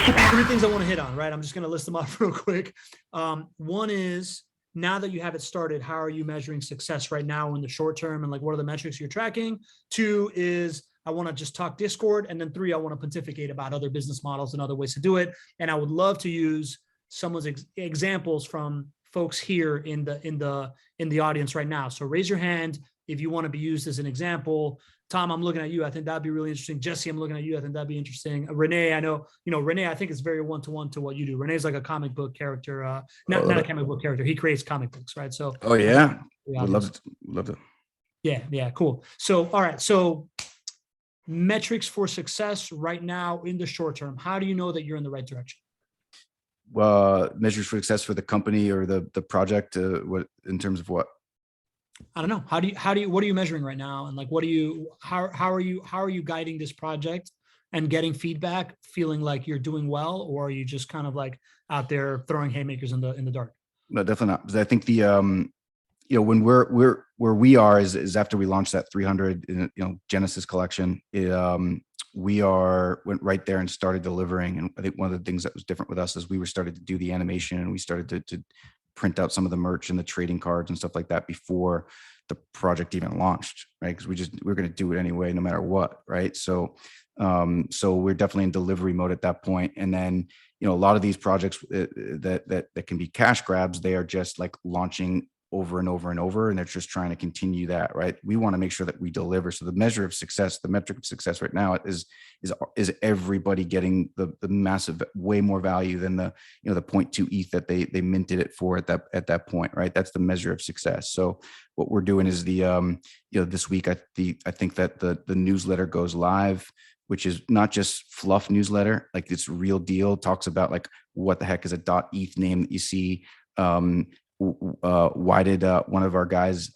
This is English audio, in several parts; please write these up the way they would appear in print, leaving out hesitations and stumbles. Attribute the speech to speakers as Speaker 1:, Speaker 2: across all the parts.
Speaker 1: Three things I want to hit on, right? I'm just going to list them off real quick. One is, now that you have it started, how are you measuring success right now in the short term? And like, what are the metrics you're tracking? Two is, I want to just talk Discord. And then three, I want to pontificate about other business models and other ways to do it. And I would love to use someone's examples from folks here in the audience right now. So raise your hand if you want to be used as an example. Tom, I'm looking at you. I think that'd be really interesting. Jesse, I'm looking at you. I think that'd be interesting. Renee, I know, Renee, I think it's very one-to-one to what you do. Renee's like a comic book character, not a comic book character. He creates comic books, right? So,
Speaker 2: oh yeah, would love to.
Speaker 1: Yeah, cool. So, all right. So metrics for success right now in the short term, how do you know that you're in the right direction?
Speaker 2: Measures for success for the company or the project, what in terms of what?
Speaker 1: I don't know. What are you measuring right now? And like, how are you guiding this project and getting feedback, feeling like you're doing well? Or are you just kind of like out there throwing haymakers in the dark?
Speaker 2: No, definitely not. Because I think the, when we're where we are is after we launched that 300, Genesis collection, we went right there and started delivering. And I think one of the things that was different with us is we were started to do the animation, and we started to print out some of the merch and the trading cards and stuff like that before the project even launched, right? Because we're going to do it anyway, no matter what, right? So we're definitely in delivery mode at that point. And then, a lot of these projects that can be cash grabs, they are just like launching over and over and over, and they're just trying to continue that, right? We want to make sure that we deliver. So the measure of success, the metric of success right now is everybody getting the massive, way more value than the 0.2 ETH that they minted it for at that point, right? That's the measure of success. So what we're doing is this week, I think that the newsletter goes live, which is not just fluff newsletter, like it's real deal, talks about like what the heck is a .eth name that you see. Why did one of our guys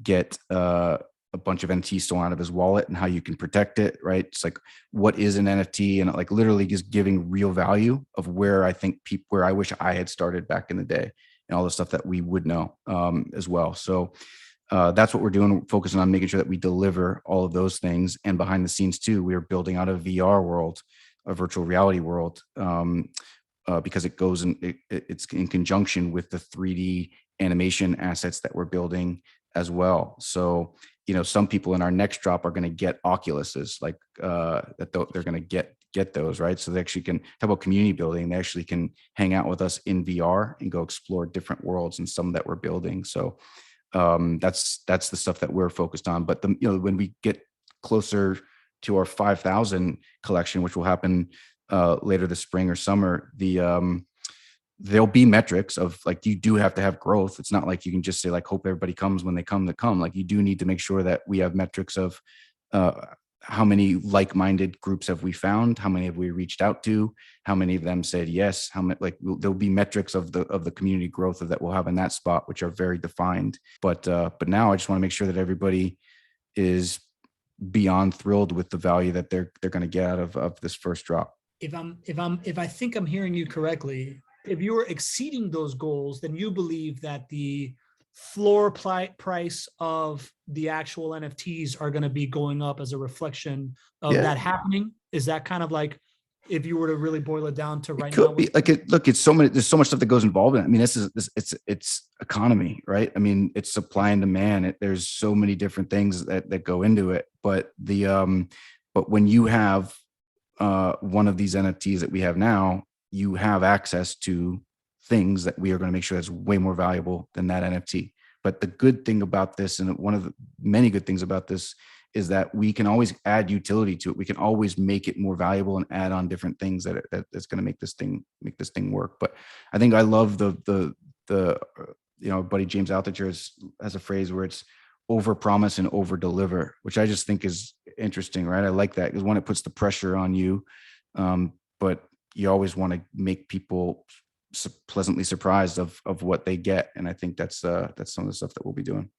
Speaker 2: get a bunch of NFTs stolen out of his wallet, and how you can protect it, right? It's like, what is an NFT? And like literally just giving real value of where I think where I wish I had started back in the day, and all the stuff that we would know as well. So that's what we're doing. We're focusing on making sure that we deliver all of those things. And behind the scenes too, we are building out a VR world, a virtual reality world. Because it goes in, it's in conjunction with the 3D animation assets that we're building as well. So, some people in our next drop are going to get Oculuses, like that they're going to get those, right? So they actually can talk about community building. They actually can hang out with us in VR and go explore different worlds and some that we're building. So that's the stuff that we're focused on. But when we get closer to our 5,000 collection, which will happen later this spring or summer, there'll be metrics of like, you do have to have growth. It's not like you can just say like, hope everybody comes when they come. Like, you do need to make sure that we have metrics of how many like-minded groups have we found, how many have we reached out to, how many of them said yes, how many, like there'll be metrics of the community growth that we'll have in that spot, which are very defined. But now I just want to make sure that everybody is beyond thrilled with the value that they're going to get out of this first drop.
Speaker 1: If I think I'm hearing you correctly, if you are exceeding those goals, then you believe that the floor price of the actual NFTs are going to be going up as a reflection of that happening. Is that kind of like, if you were to really boil it down to right now?
Speaker 2: Could be like there's so much stuff that goes involved in it. I mean, it's economy, right? I mean, it's supply and demand. There's so many different things that go into it. But but when you have one of these NFTs that we have now, you have access to things that we are going to make sure that's way more valuable than that NFT. But the good thing about this, and one of the many good things about this, is that we can always add utility to it. We can always make it more valuable and add on different things that's going to make this thing work. But I think I love the buddy James Altucher has a phrase where it's over promise and over deliver, which I just think is interesting, right? I like that because one, it puts the pressure on you, but you always want to make people pleasantly surprised of what they get. And I think that's some of the stuff that we'll be doing.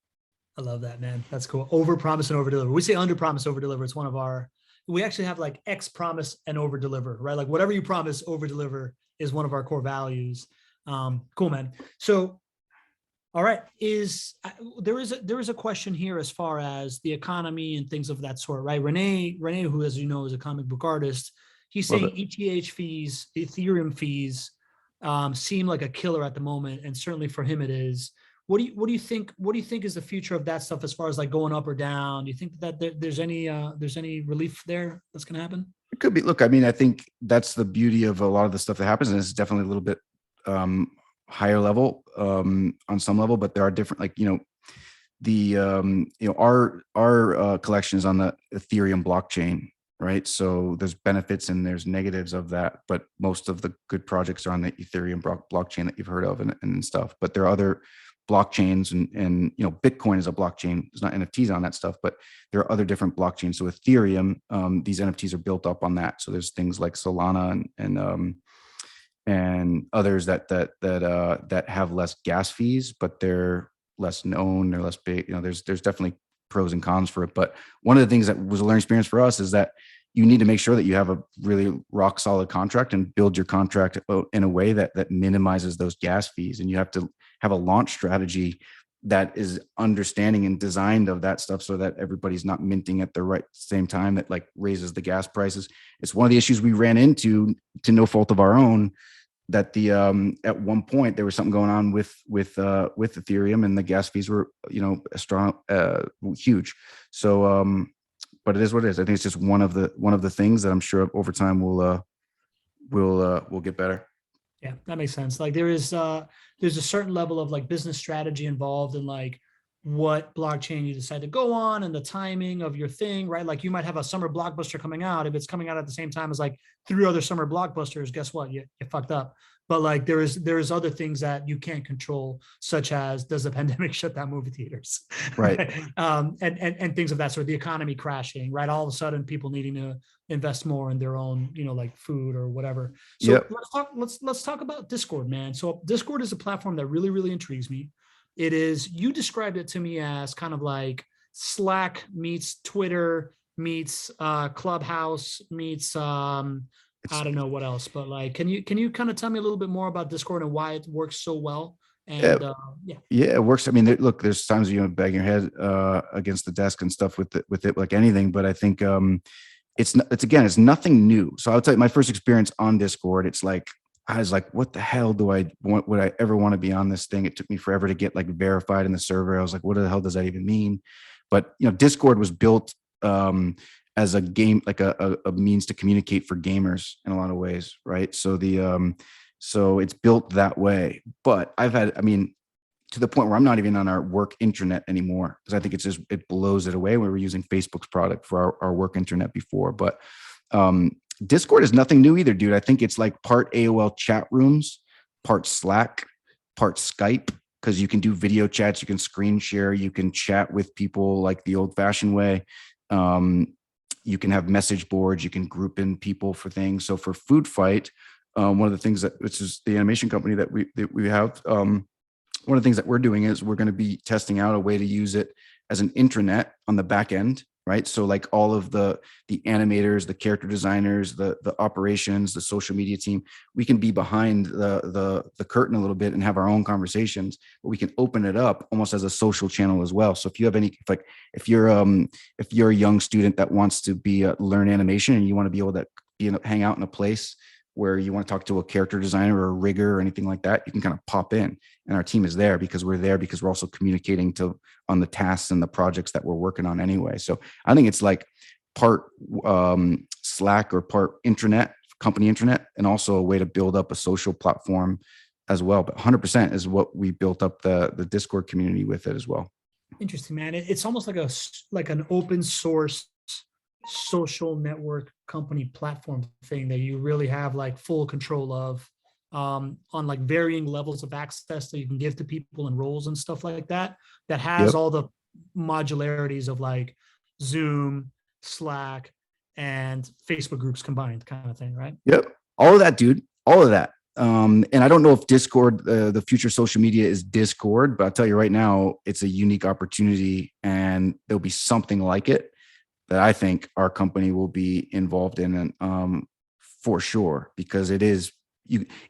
Speaker 1: I love that, man. That's cool. Over promise and over deliver. We say under promise, over deliver. It's one of we actually have like X promise and over deliver, right? Like whatever you promise, over deliver is one of our core values. Cool, man. So, all right. There is a question here as far as the economy and things of that sort, right? Renee, who, as you know, is a comic book artist, he's
Speaker 2: Love
Speaker 1: saying
Speaker 2: it.
Speaker 1: ETH fees, Ethereum fees, seem like a killer at the moment, and certainly for him it is. What do you think? What do you think is the future of that stuff as far as like going up or down? Do you think that there's any relief there that's going to happen?
Speaker 2: It could be. Look, I mean, I think that's the beauty of a lot of the stuff that happens, and it's definitely a little bit um, higher level on some level, but there are different, like, the our collection is on the Ethereum blockchain, right? So there's benefits and there's negatives of that, but most of the good projects are on the Ethereum blockchain that you've heard of and stuff. But there are other blockchains, and Bitcoin is a blockchain. There's not NFTs on that stuff, but there are other different blockchains. So Ethereum, these NFTs are built up on that. So there's things like Solana and others that have less gas fees, but they're less known, they're less big. There's definitely pros and cons for it. But one of the things that was a learning experience for us is that you need to make sure that you have a really rock solid contract and build your contract in a way that minimizes those gas fees. And you have to have a launch strategy that is understanding and designed of that stuff, so that everybody's not minting at the right same time that like raises the gas prices. It's one of the issues we ran into, to no fault of our own, that the at one point there was something going on with Ethereum, and the gas fees were strong, huge. So but it is what it is. I think it's just one of the things that I'm sure over time will get better.
Speaker 1: Yeah, that makes sense. Like there's a certain level of like business strategy involved in like what blockchain you decide to go on and the timing of your thing, right? Like you might have a summer blockbuster coming out. If it's coming out at the same time as like 3 other summer blockbusters, guess what? You fucked up. But like there is other things that you can't control, such as does the pandemic shut down movie theaters,
Speaker 2: Right.
Speaker 1: right? And things of that sort. The economy crashing, right? All of a sudden, people needing to invest more in their own, like food or whatever. So
Speaker 2: Yep.
Speaker 1: let's talk about Discord, man. So Discord is a platform that really, really intrigues me. It is, you described it to me as kind of like Slack meets Twitter meets Clubhouse meets I don't know what else, but like, can you kind of tell me a little bit more about Discord and why it works so well? And yeah.
Speaker 2: Yeah, it works. I mean, look, there's times you bang your head against the desk and stuff with it, like anything. But I think it's nothing new. So I'll tell you, my first experience on Discord, it's like I was like, what the hell do I want? Would I ever want to be on this thing? It took me forever to get like verified in the server. I was like, what the hell does that even mean? But Discord was built as a game, like a means to communicate for gamers in a lot of ways, right? So so it's built that way. But I mean, to the point where I'm not even on our work intranet anymore, because I think it blows it away. We were using Facebook's product for our work intranet before, but Discord is nothing new either, dude. I think it's like part AOL chat rooms, part Slack, part Skype, because you can do video chats, you can screen share, you can chat with people like the old fashioned way. You can have message boards, you can group in people for things. So for Food Fight, one of the things which is the animation company that we have, one of the things that we're doing is we're going to be testing out a way to use it as an intranet on the back end, right? So like all of the animators, the character designers, the operations, the social media team, we can be behind the curtain a little bit and have our own conversations, but we can open it up almost as a social channel as well. So if you have if you're a young student that wants to learn animation and you want to be able to hang out in a place where you want to talk to a character designer or a rigger or anything like that, you can kind of pop in, and our team is there because we're also communicating on the tasks and the projects that we're working on anyway. So I think it's like part Slack or part intranet, company intranet, and also a way to build up a social platform as well. But 100% is what we built up the Discord community with it as well.
Speaker 1: Interesting, man. It's almost like an open source social network company platform thing that you really have like full control of, on like varying levels of access that you can give to people and roles and stuff like that has
Speaker 2: Yep.
Speaker 1: all the modularities of like Zoom, Slack, and Facebook groups combined, kind of thing, right?
Speaker 2: Yep. All of that, dude. All of that. And I don't know if Discord, the future social media is Discord, but I'll tell you right now, it's a unique opportunity, and there'll be something like it that I think our company will be involved in, for sure, because it is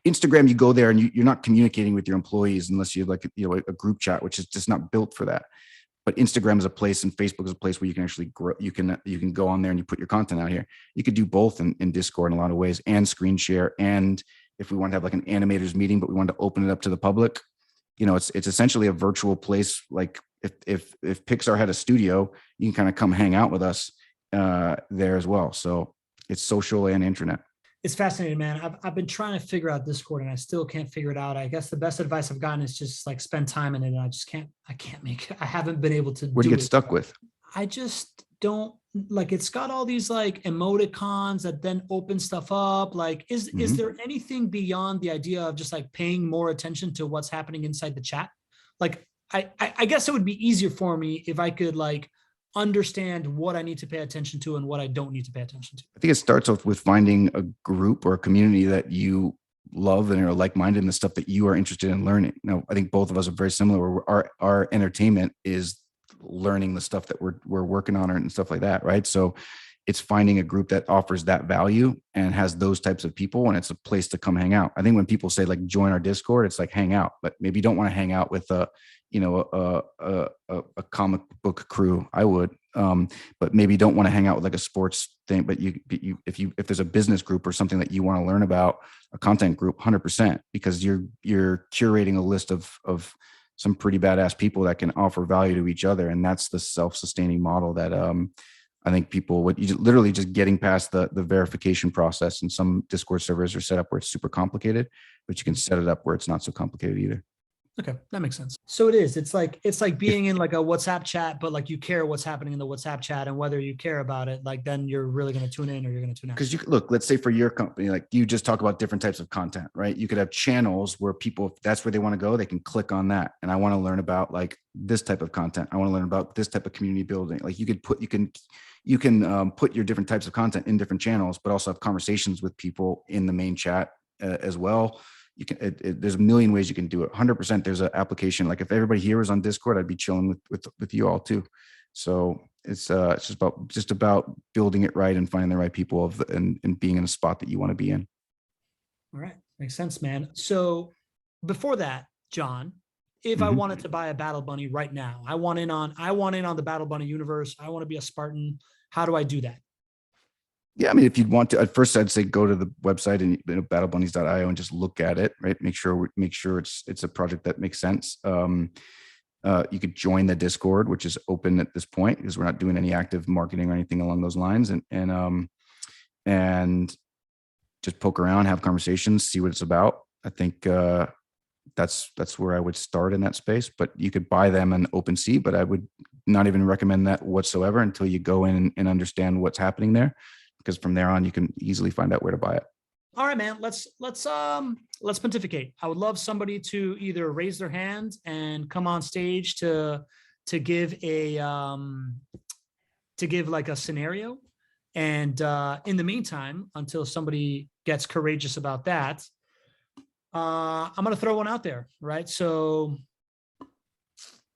Speaker 2: Instagram. You go there and you're not communicating with your employees unless you have like a group chat, which is just not built for that. but Instagram is a place and Facebook is a place where you can actually grow. You can go on there and you put your content out here. You could do both in Discord in a lot of ways, and screen share. And if we want to have like an animators meeting, but we want to open it up to the public, it's essentially a virtual place. Like if Pixar had a studio, you can kind of come hang out with us there as well. So it's social and internet.
Speaker 1: It's fascinating, man. I've been trying to figure out Discord and I still can't figure it out. I guess the best advice I've gotten is just like spend time in it. And I can't make it. I haven't been able to
Speaker 2: What do you get stuck with?
Speaker 1: I just don't like, it's got all these like emoticons that then open stuff up. Like, is there anything beyond the idea of just like paying more attention to what's happening inside the chat? Like, I guess it would be easier for me if I could like understand what I need to pay attention to and what I don't need to pay attention to.
Speaker 2: I think it starts off with finding a group or a community that you love and are like-minded in the stuff that you are interested in learning. Now, I think both of us are very similar. Our entertainment is learning the stuff that we're working on and stuff like that, right? So it's finding a group that offers that value and has those types of people, and it's a place to come hang out. I think when people say like join our Discord, it's like hang out, but maybe you don't want to hang out with a comic book crew. I would, but maybe you don't want to hang out with like a sports thing. But if there's a business group or something that you want to learn about, a content group, 100%, because you're curating a list of some pretty badass people that can offer value to each other, and that's the self-sustaining model that I think people would literally just getting past the verification process. And some Discord servers are set up where it's super complicated, but you can set it up where it's not so complicated either.
Speaker 1: Okay, that makes sense. So it's like being in like a WhatsApp chat, but like you care what's happening in the WhatsApp chat, and whether you care about it, like then you're really going to tune in or you're going to tune out.
Speaker 2: Because you look, let's say for your company, like you just talk about different types of content, right? You could have channels where people, if that's where they want to go, they can click on that. And I want to learn about like this type of content. I want to learn about this type of community building. Like you can put your different types of content in different channels, but also have conversations with people in the main chat as well. You can, there's a million ways you can do it. 100%. There's an application. Like if everybody here was on Discord, I'd be chilling with you all too. So it's just about building it right and finding the right people and being in a spot that you want to be in.
Speaker 1: All right. Makes sense, man. So before that, John, if I wanted to buy a Battle Bunny right now, I want in on the Battle Bunny universe. I want to be a Spartan. How do I do that?
Speaker 2: Yeah, I mean, if you'd want to, at first I'd say go to the website and battlebunnies.io and just look at it, right? Make sure it's a project that makes sense. You could join the Discord, which is open at this point because we're not doing any active marketing or anything along those lines, and just poke around, have conversations, see what it's about. I think that's where I would start in that space. But you could buy them in OpenSea, but I would not even recommend that whatsoever until you go in and understand what's happening there. Because from there on, you can easily find out where to buy it.
Speaker 1: All right, man. Let's pontificate. I would love somebody to either raise their hand and come on stage to give like a scenario. And in the meantime, until somebody gets courageous about that, I'm going to throw one out there, right? So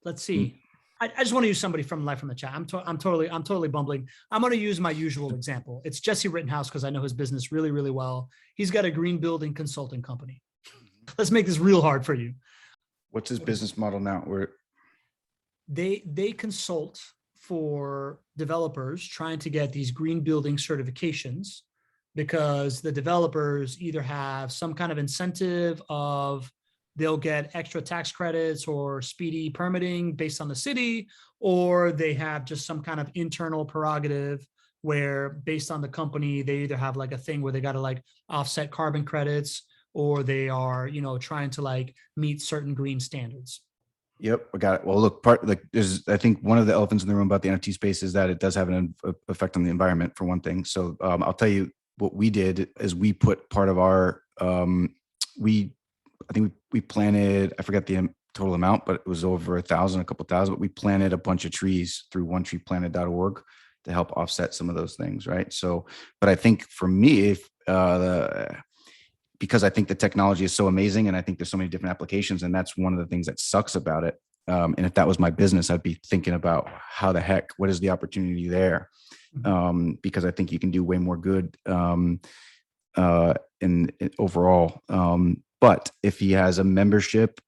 Speaker 1: let's see. I just want to use somebody from live from the chat. I'm totally bumbling. I'm going to use my usual example. It's Jesse Rittenhouse because I know his business really, really well. He's got a green building consulting company. Let's make this real hard for you.
Speaker 2: What's his business model now?
Speaker 1: They consult for developers trying to get these green building certifications because the developers either have some kind of incentive of they'll get extra tax credits or speedy permitting based on the city, or they have just some kind of internal prerogative where based on the company, they either have like a thing where they got to like offset carbon credits, or they are, trying to like meet certain green standards.
Speaker 2: Yep, I got it. Well, look, I think one of the elephants in the room about the NFT space is that it does have an effect on the environment for one thing. So I'll tell you what we did is we put part of our, I think we planted, I forgot the total amount, but it was over 1,000, a couple thousand, but we planted a bunch of trees through onetreeplanted.org to help offset some of those things. Right. So, but I think for me, because I think the technology is so amazing and I think there's so many different applications, and that's one of the things that sucks about it. And if that was my business, I'd be thinking about how the heck, what is the opportunity there? Because I think you can do way more good in overall. But if he has a membership,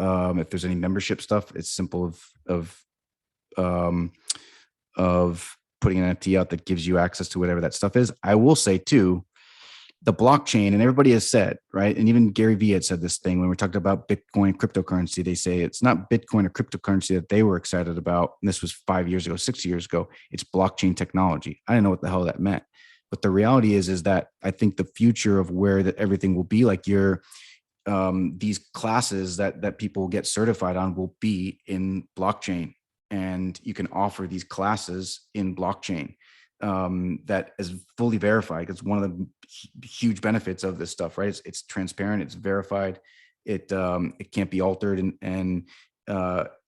Speaker 2: if there's any membership stuff, it's simple of of putting an NFT out that gives you access to whatever that stuff is. I will say too, the blockchain, and everybody has said, right? And even GaryVee had said this thing when we talked about Bitcoin cryptocurrency. They say it's not Bitcoin or cryptocurrency that they were excited about. And this was 5 years ago, 6 years ago. It's blockchain technology. I didn't know what the hell that meant. But the reality is that I think the future of where that everything will be, like these classes that people get certified on will be in blockchain. And you can offer these classes in blockchain that is fully verified. It's one of the huge benefits of this stuff, right? It's transparent, it's verified, it can't be altered, and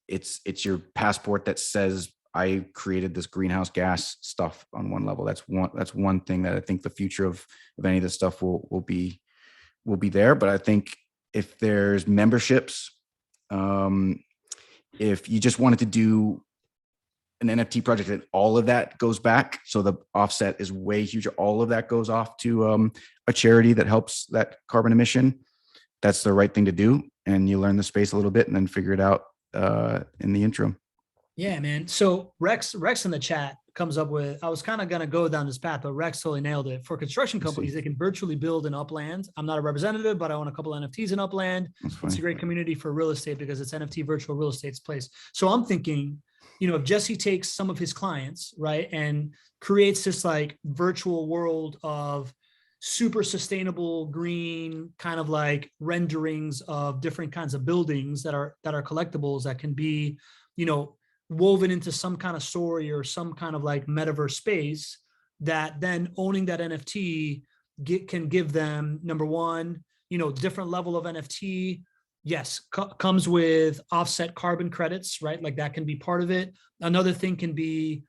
Speaker 2: it's your passport that says I created this greenhouse gas stuff on one level. That's one thing that I think the future of any of this stuff will be there. But I think if there's memberships, if you just wanted to do an NFT project and all of that goes back, so the offset is way huger, all of that goes off to a charity that helps that carbon emission, that's the right thing to do. And you learn the space a little bit and then figure it out in the interim.
Speaker 1: Yeah, man. So Rex in the chat comes up with, I was kind of going to go down this path, but Rex totally nailed it. For construction companies, they can virtually build in Upland. I'm not a representative, but I own a couple of NFTs in Upland. It's a great community for real estate because it's NFT virtual real estate's place. So I'm thinking, if Jesse takes some of his clients, right, and creates this like virtual world of super sustainable green kind of like renderings of different kinds of buildings that are collectibles that can be, woven into some kind of story or some kind of like metaverse space, that then owning that NFT can give them, number one, different level of NFT. Yes, comes with offset carbon credits, right? Like that can be part of it. Another thing can be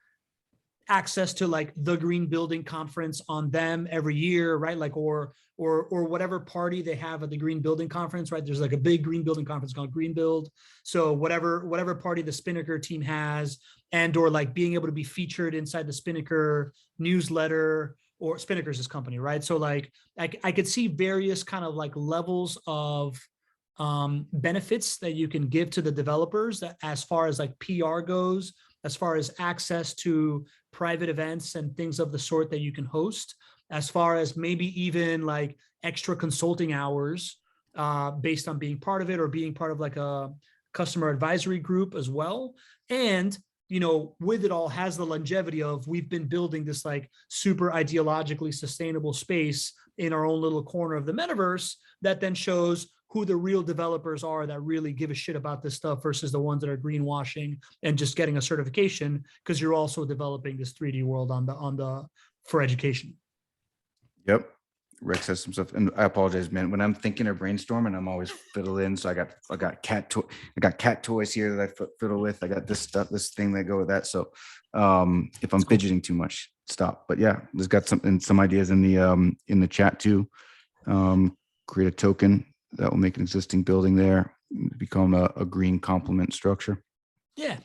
Speaker 1: access to like the green building conference on them every year, right? Like, or whatever party they have at the green building conference, right? There's like a big green building conference called Green Build. So whatever party the Spinnaker team has, and or like being able to be featured inside the Spinnaker newsletter, or Spinnaker's his company, right? So like I could see various kind of like levels of benefits that you can give to the developers, that as far as like PR goes, as far as access to private events and things of the sort that you can host, as far as maybe even like extra consulting hours based on being part of it, or being part of like a customer advisory group as well. And with it all has the longevity of, we've been building this like super ideologically sustainable space in our own little corner of the metaverse, that then shows who the real developers are that really give a shit about this stuff versus the ones that are greenwashing and just getting a certification, because you're also developing this 3D world for education.
Speaker 2: Yep. Rex has some stuff, and I apologize, man. When I'm thinking or brainstorming, I'm always fiddle in. So I got cat toys here that I fiddle with. I got this this thing that go with that. So if I'm fidgeting too much, stop. But yeah, there's got some ideas in the chat too. Create a token that will make an existing building there become a green complement structure.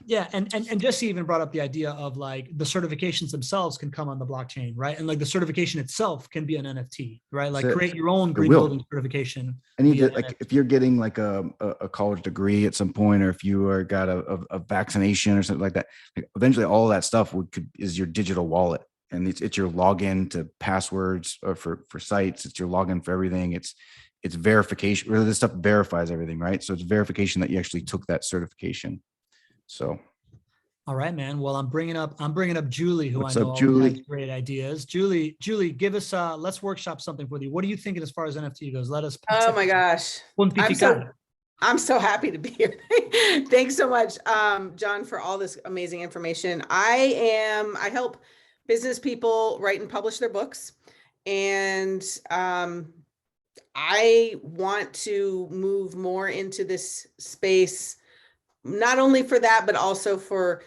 Speaker 1: Yeah. And Jesse even brought up the idea of like the certifications themselves can come on the blockchain, right? And like the certification itself can be an NFT, right? Like create your own green building certification.
Speaker 2: Like if you're getting like a college degree at some point, or if you are got a vaccination or something like that, like eventually all of that stuff is your digital wallet. And it's your login to passwords or for sites. It's your login for everything. It's verification. Really, this stuff verifies everything, right? So it's verification that you actually took that certification. So,
Speaker 1: all right, man. Well, I'm bringing up Julie, who
Speaker 2: What's
Speaker 1: I know
Speaker 2: up, Julie?
Speaker 1: has great ideas. Julie, give us let's workshop something with you. What are you thinking as far as NFT goes? Let us.
Speaker 3: Oh my gosh, I'm so happy to be here. Thanks so much, John, for all this amazing information. I help business people write and publish their books, and I want to move more into this space, not only for that, but also for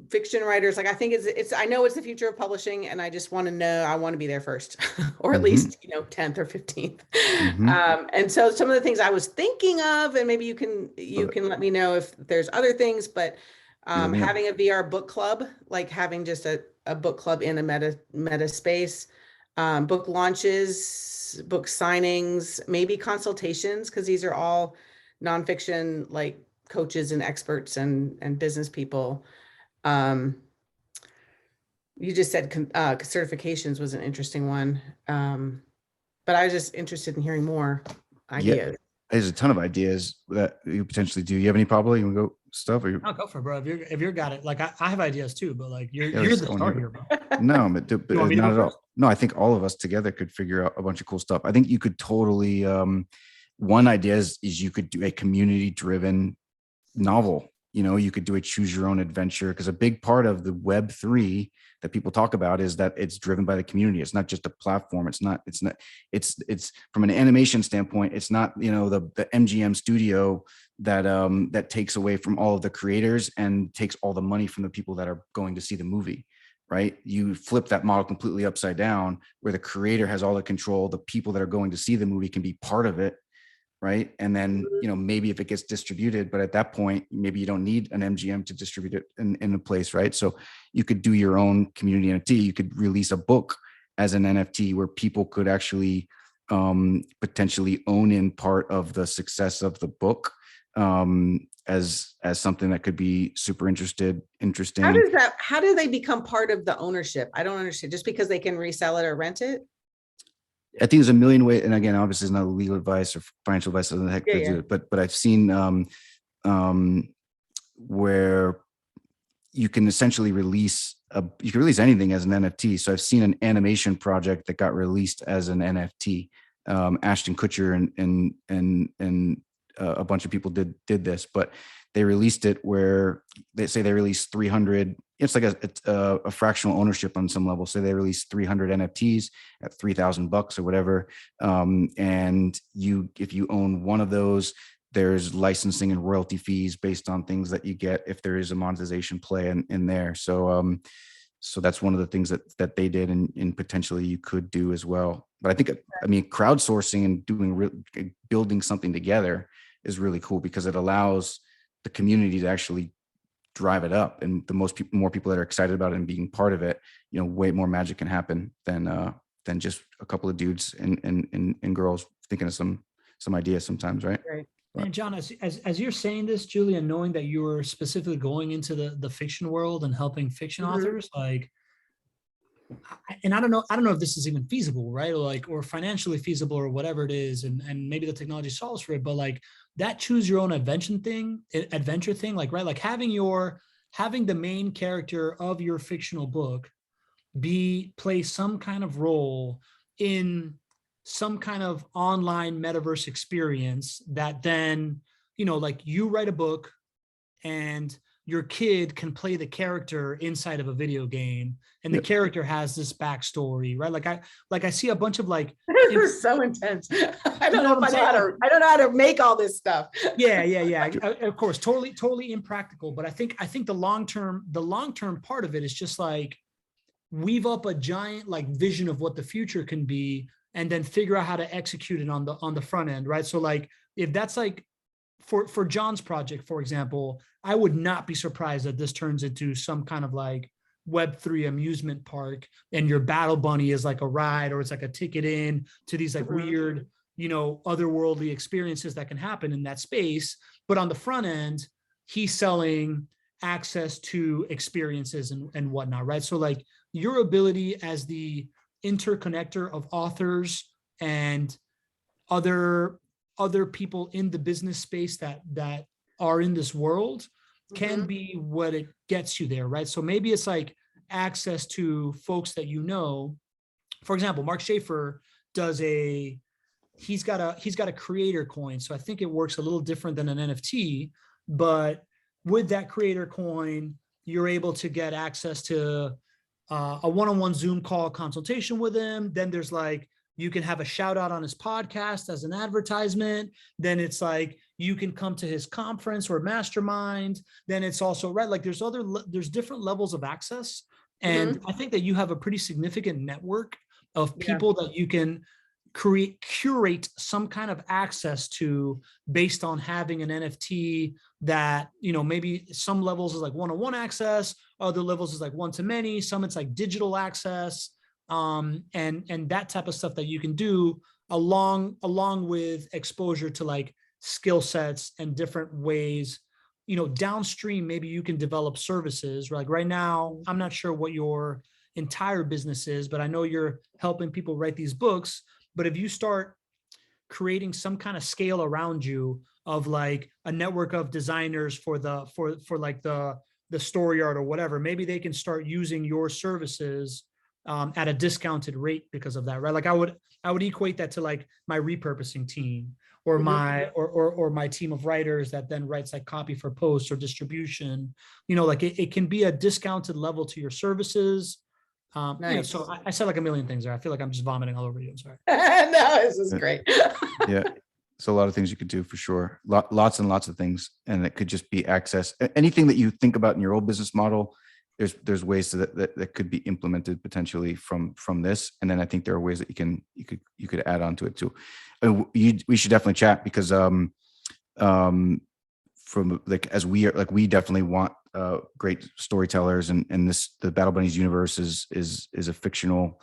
Speaker 3: fiction writers. Like, I think I know it's the future of publishing, and I just want to know, I want to be there first, or at least, 10th or 15th. And so some of the things I was thinking of, and maybe you can let me know if there's other things, but having a VR book club, like having just a book club in a meta space, book launches, book signings, maybe consultations, because these are all nonfiction, like coaches and experts and business people. You just said certifications was an interesting one. But I was just interested in hearing more ideas.
Speaker 2: There's a ton of ideas that you potentially do. You have any, Pablo? You want to go stuff? Or
Speaker 1: I'll go for it, bro. If you're got it, like I have ideas too, but like you're
Speaker 2: Yeah,
Speaker 1: the star here, bro.
Speaker 2: No, but
Speaker 1: You want me to
Speaker 2: not
Speaker 1: go
Speaker 2: at all.
Speaker 1: first?
Speaker 2: No, I think all of us together could figure out a bunch of cool stuff. I think you could totally, one idea is you could do a community driven novel. You know, you could do a choose your own adventure, because a big part of the Web3 that people talk about is that it's driven by the community. It's not just a platform. It's from an animation standpoint, it's not, you know, the MGM studio that that takes away from all of the creators and takes all the money from the people that are going to see the movie. Right? You flip that model completely upside down, where the creator has all the control. The people that are going to see the movie can be part of it. Right. And then, you know, maybe if it gets distributed, but at that point, maybe you don't need an MGM to distribute it in a place. Right. So you could do your own community NFT. You could release a book as an NFT where people could actually potentially own in part of the success of the book as something that could be super interesting.
Speaker 3: How do they become part of the ownership? I don't understand. Just because they can resell it or rent it?
Speaker 2: I think there's a million ways, and again, obviously, it's not legal advice or financial advice. Doesn't the heck to do it, but I've seen where you can essentially release anything as an NFT. So I've seen an animation project that got released as an NFT. Ashton Kutcher and a bunch of people did this, but they released it where they say they released 300. It's like a fractional ownership on some level. So they released 300 NFTs at $3,000 or whatever. And if you own one of those, there's licensing and royalty fees based on things that you get if there is a monetization play in there. So that's one of the things that they did, and potentially you could do as well. But I mean, crowdsourcing and building something together is really cool, because it allows the community to actually drive it up, and more people that are excited about it and being part of it, you know, way more magic can happen than just a couple of dudes and girls thinking of some ideas sometimes, right?
Speaker 3: Right.
Speaker 1: And John, as you're saying this, Julia, knowing that you were specifically going into the fiction world and helping fiction authors, like, and I don't know if this is even feasible, right? Or financially feasible or whatever it is. And maybe the technology solves for it, but like that choose your own adventure thing, like, right. Like having the main character of your fictional book play some kind of role in some kind of online metaverse experience that then, you know, like you write a book and your kid can play the character inside of a video game, and the character has this backstory, right? Like I see a bunch of like,
Speaker 3: this is so intense. I don't know how to make all this stuff.
Speaker 1: Yeah. Of course, totally impractical. But I think the long-term part of it is just like weave up a giant like vision of what the future can be, and then figure out how to execute it on the front end, right? So like if that's like for John's project, for example, I would not be surprised that this turns into some kind of like Web3 amusement park, and your battle bunny is like a ride, or it's like a ticket in to these like weird, you know, otherworldly experiences that can happen in that space. But on the front end, he's selling access to experiences and whatnot, right? So like your ability as the interconnector of authors and other people in the business space that are in this world can be what it gets you there, right? So maybe it's like access to folks that you know. For example, Mark Schaefer he's got a creator coin. So I think it works a little different than an NFT, but with that creator coin, you're able to get access to a one-on-one Zoom call consultation with him. Then there's like, you can have a shout out on his podcast as an advertisement. Then it's like, you can come to his conference or mastermind. Then it's also, right, like there's different levels of access. And I think that you have a pretty significant network of people that you can curate some kind of access to based on having an NFT that, you know, maybe some levels is like one-on-one access, other levels is like one-to-many, some it's like digital access, and that type of stuff that you can do along with exposure to like skill sets and different ways downstream, maybe you can develop services. Like right now, I'm not sure what your entire business is, but I know you're helping people write these books. But if you start creating some kind of scale around you of like a network of designers for like the story art or whatever, maybe they can start using your services at a discounted rate because of that, right? Like I would equate that to like my repurposing team or my team of writers that then writes like copy for posts or distribution. Like it can be a discounted level to your services.
Speaker 3: Nice.
Speaker 1: So I said like a million things there. I feel like I'm just vomiting all over you. I'm sorry.
Speaker 3: No, this is great.
Speaker 2: Yeah. So a lot of things you could do for sure. Lots and lots of things. And it could just be access. Anything that you think about in your old business model, there's ways that could be implemented potentially from this. And then I think there are ways that you could add on to it too. We should definitely chat because from like, as we are, like, we definitely want great storytellers, and the Battle Bunnies universe is a fictional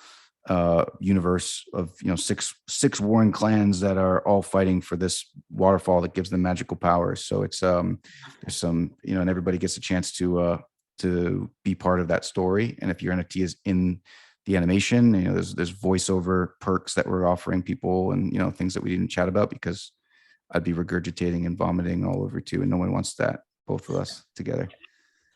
Speaker 2: universe of six warring clans that are all fighting for this waterfall that gives them magical powers. So it's there's some and everybody gets a chance to be part of that story. And if your NFT is in the animation, there's voiceover perks that we're offering people, and things that we didn't chat about because I'd be regurgitating and vomiting all over too, and no one wants that. Both of us together.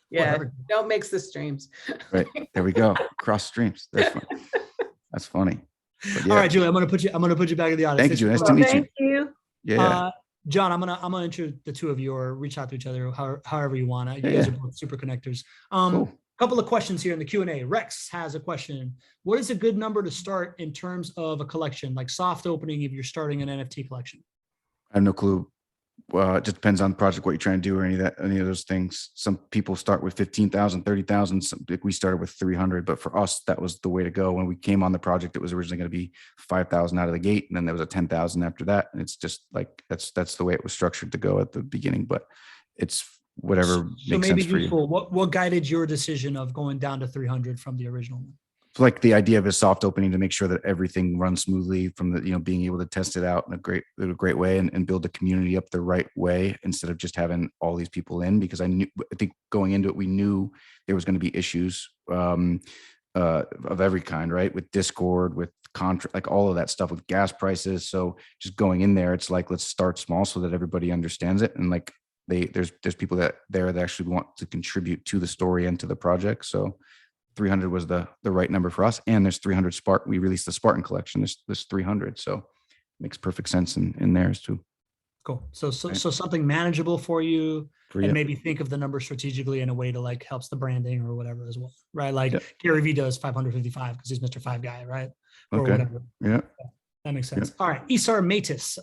Speaker 3: Yeah,
Speaker 1: Whatever.
Speaker 3: don't mix the streams.
Speaker 2: Right, there we go. Cross streams. That's funny. But yeah.
Speaker 1: All right, Julie, I'm gonna put you back in the audience.
Speaker 2: Thank you, Julie. Nice to meet you.
Speaker 3: Thank you.
Speaker 2: Yeah.
Speaker 1: John, I'm gonna intro the two of you or reach out to each other however you want. You guys are both super connectors.
Speaker 2: Cool.
Speaker 1: Couple of questions here in the Q&A. Rex has a question. What is a good number to start in terms of a collection, like soft opening if you're starting an NFT collection?
Speaker 2: I have no clue. It just depends on the project, what you're trying to do, or any of those things. Some people start with 15,000, 30,000. Like we started with 300, but for us, that was the way to go. When we came on the project, it was originally going to be 5,000 out of the gate, and then there was a 10,000 after that. And it's just like that's the way it was structured to go at the beginning. But it's whatever makes sense for you.
Speaker 1: What guided your decision of going down to 300 from the original one?
Speaker 2: So like the idea of a soft opening to make sure that everything runs smoothly from the, being able to test it out in a great way and build the community up the right way instead of just having all these people in, because I think going into it, we knew there was going to be issues of every kind, right? With Discord, with contract, like all of that stuff, with gas prices. So just going in there, it's like, let's start small so that everybody understands it. And like there's people that actually want to contribute to the story and to the project. So 300 was the right number for us. And there's 300 Spark. We released the Spartan collection. There's 300. So it makes perfect sense in theirs too.
Speaker 1: Cool. So something manageable for you,
Speaker 2: For
Speaker 1: and
Speaker 2: you.
Speaker 1: maybe think of the number strategically in a way to like helps the branding or whatever as well. Right. Like GaryVee does 555 because he's Mr. 5 guy, right? Or
Speaker 2: Okay.
Speaker 1: whatever.
Speaker 2: Yeah.
Speaker 1: That makes sense. All right. Isar Matis,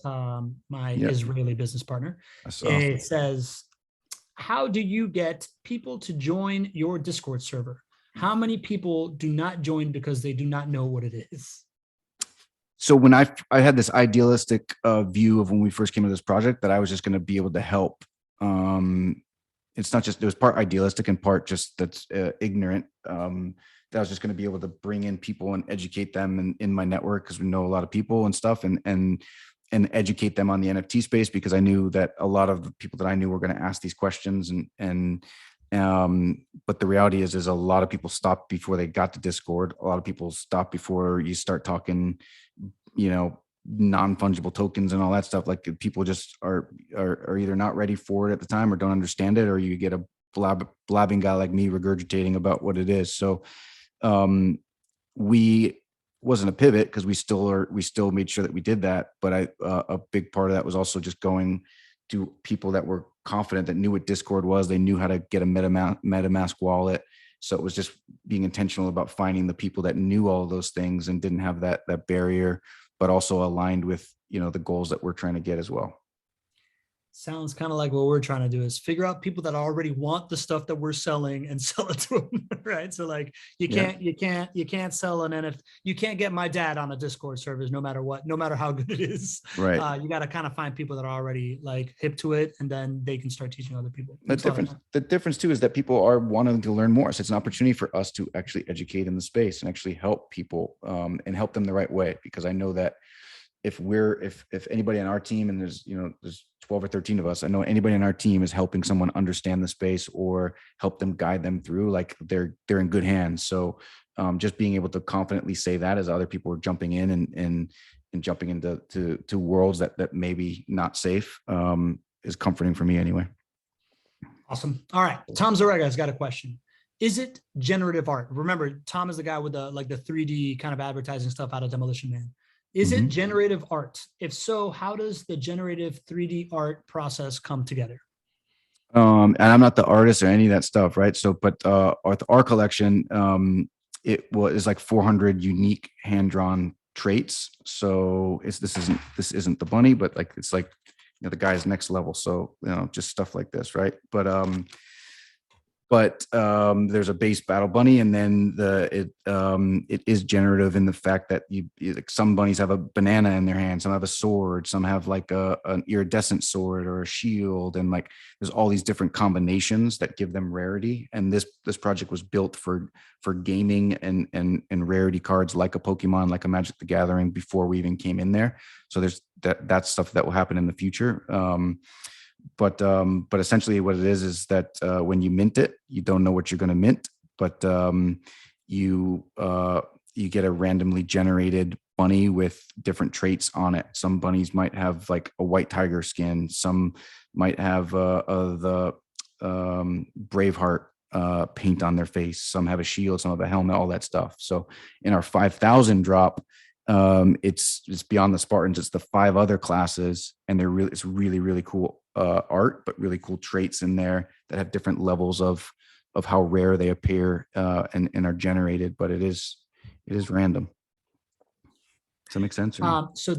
Speaker 1: my Israeli business partner. It says, how do you get people to join your Discord server? How many people do not join because they do not know what it is?
Speaker 2: So when I had this idealistic view of when we first came to this project that I was just going to be able to help. It's not just, it was part idealistic and part just that's ignorant. That I was just going to be able to bring in people and educate them in my network, because we know a lot of people and stuff, and educate them on the NFT space, because I knew that a lot of the people that I knew were going to ask these questions but the reality is a lot of people stopped before they got to Discord. A lot of people stop before you start talking, non-fungible tokens and all that stuff. Like people just are either not ready for it at the time or don't understand it, or you get a blabbing guy like me regurgitating about what it is. So we wasn't a pivot, because we still made sure that we did that. But a big part of that was also just going to people that were confident, that knew what Discord was. They knew how to get a MetaMask wallet. So it was just being intentional about finding the people that knew all of those things and didn't have that barrier, but also aligned with, the goals that we're trying to get as well.
Speaker 1: Sounds kind of like what we're trying to do is figure out people that already want the stuff that we're selling and sell it to them, right? So like you can't sell an NFT. You can't get my dad on a Discord server no matter what, no matter how good it is.
Speaker 2: Right.
Speaker 1: You got to kind of find people that are already like hip to it, and then they can start teaching other people.
Speaker 2: The difference too is that people are wanting to learn more. So it's an opportunity for us to actually educate in the space and actually help people and help them the right way. Because I know that if anybody on our team, and there's 12 or 13 of us. I know anybody in our team is helping someone understand the space or help them guide them through, like they're in good hands. So just being able to confidently say that as other people are jumping in and jumping into worlds that maybe not safe is comforting for me anyway.
Speaker 1: Awesome. All right. Tom Zarega has got a question. Is it generative art? Remember, Tom is the guy with the 3D kind of advertising stuff out of Demolition Man. Is it generative art? If so, how does the generative 3D art process come together?
Speaker 2: And I'm not the artist or any of that stuff, right? So, but our collection, it was like 400 unique hand-drawn traits. So this isn't the bunny, but like it's like, you know, the guy's next level. So, you know, just stuff like this, right? But there's a base battle bunny, and then it is generative in the fact that like some bunnies have a banana in their hand, some have a sword, some have like an iridescent sword or a shield, and like there's all these different combinations that give them rarity. And this project was built for gaming and rarity cards like a Pokemon, like a Magic the Gathering before we even came in there. So there's that's stuff that will happen in the future. But essentially what it is that when you mint it, you don't know what you're going to mint, but you get a randomly generated bunny with different traits on it. Some bunnies might have like a white tiger skin. Some might have the Braveheart paint on their face. Some have a shield, some have a helmet, all that stuff. So in our 5,000 drop, it's beyond the Spartans. It's the 5 other classes, and it's really, really cool art, but really cool traits in there that have different levels of how rare they appear and are generated. But it is random. Does that make sense?
Speaker 1: So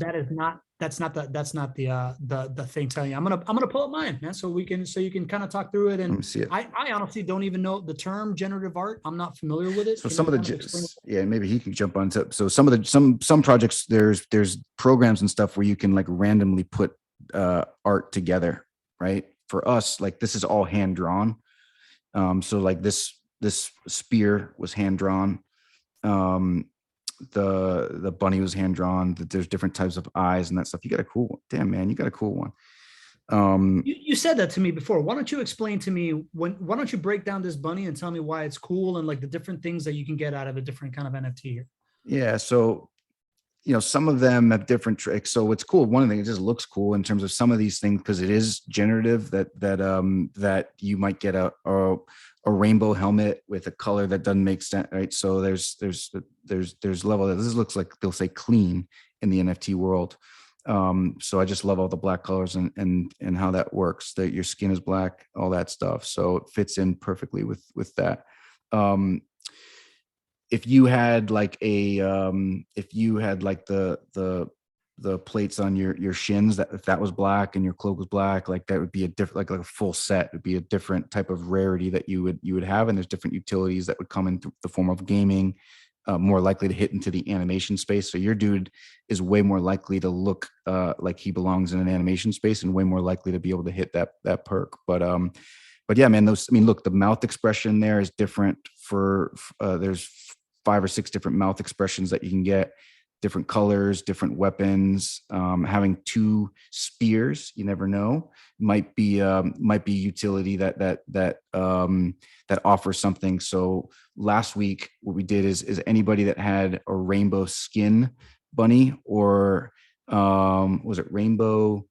Speaker 1: that's not the thing telling you. I'm gonna pull up mine, man, so you can kind of talk through it. And
Speaker 2: see it.
Speaker 1: I honestly don't even know the term generative art. I'm not familiar with it.
Speaker 2: So maybe he can jump on to. So some projects, there's programs and stuff where you can like randomly put art together, right? For us, like this is all hand drawn. So like this spear was hand drawn. The bunny was hand drawn. That there's different types of eyes and that stuff. You got a cool one. Damn, man, you got a cool one.
Speaker 1: You said that to me before. Why don't you explain to me why don't you break down this bunny and tell me why it's cool and like the different things that you can get out of a different kind of NFT here?
Speaker 2: Yeah. So, you know, some of them have different tricks. So what's cool, one of the things, it just looks cool in terms of some of these things, because it is generative, that you might get a rainbow helmet with a color that doesn't make sense, right? So there's level that this looks like, they'll say clean in the NFT world. So I just love all the black colors and how that works, that your skin is black, all that stuff. So it fits in perfectly with that. If you had like the plates on your shins, that if that was black and your cloak was black, like that would be a different, like a full set, would be a different type of rarity that you would have. And there's different utilities that would come in the form of gaming, more likely to hit into the animation space. So your dude is way more likely to look like he belongs in an animation space, and way more likely to be able to hit that perk. But yeah, man, look, the mouth expression there is different there's 5 or 6 different mouth expressions that you can get, different colors, different weapons. Having 2 spears, you never know, might be utility that offers something. So last week, what we did is anybody that had a rainbow skin bunny, or was it rainbow,